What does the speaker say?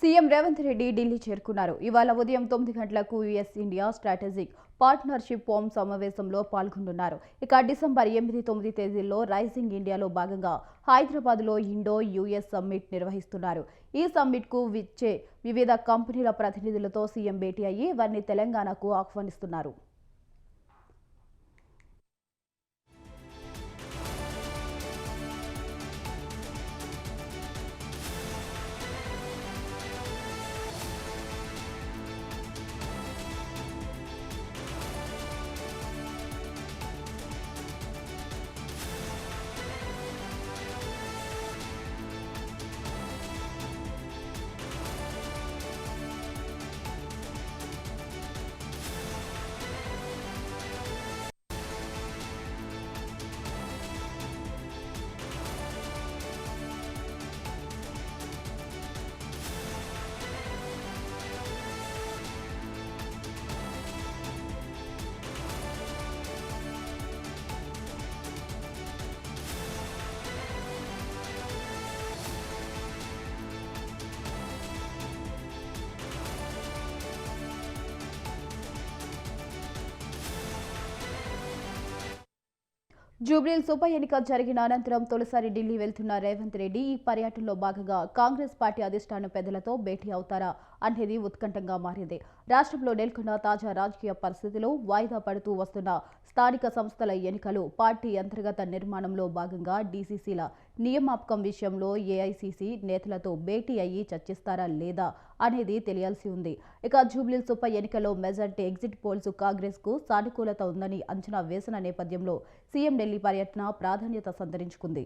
CM Revanth Reddy Delhi చేరుకున్నారు. ఇవాళ ఉదయం 9 గంటలకు US India strategic partnership forum సమావేశంలో పాల్గొనున్నారు. ఇక డిసెంబర్ 8, 9 తేదీల్లో రైజింగ్ ఇండియాలో భాగంగా హైదరాబాద్లో ఇండో యుఎస్ సమ్మిట్ నిర్వహిస్తున్నారు. ఈ సమ్మిట్కు విచ్చే వివిధ కంపెనీల ప్రతినిధులతో సీఎం భేటీ అయ్యి వారిని తెలంగాణకు ఆహ్వానిస్తున్నారు. జూబ్లీహిల్స్ ఉప ఎన్నిక జరిగిన అనంతరం తొలిసారి ఢిల్లీ వెళ్తున్న రేవంత్ రెడ్డి ఈ పర్యటనలో భాగంగా కాంగ్రెస్ పార్టీ అధిష్టాన పెద్దలతో భేటీ అవుతారా అనేది ఉత్కంఠంగా మారింది. రాష్ట్రంలో నెలకొన్న తాజా రాజకీయ పరిస్థితులు, వాయిదా పడుతూ వస్తున్న స్థానిక సంస్థల ఎన్నికలు, పార్టీ అంతర్గత నిర్మాణంలో భాగంగా డీసీసీల నియామకం విషయంలో ఏఐసీసీ నేతలతో భేటీ అయ్యి చర్చిస్తారా లేదా అనేది తెలియాల్సి ఉంది. ఇక జూబ్లీహిల్స్ ఉప ఎన్నికలో మెజార్టీ ఎగ్జిట్ పోల్స్ కాంగ్రెస్ కు సానుకూలత ఉందని అంచనా వేసిన నేపథ్యంలో సీఎం ఢిల్లీ పర్యటన ప్రాధాన్యత సంతరించుకుంది.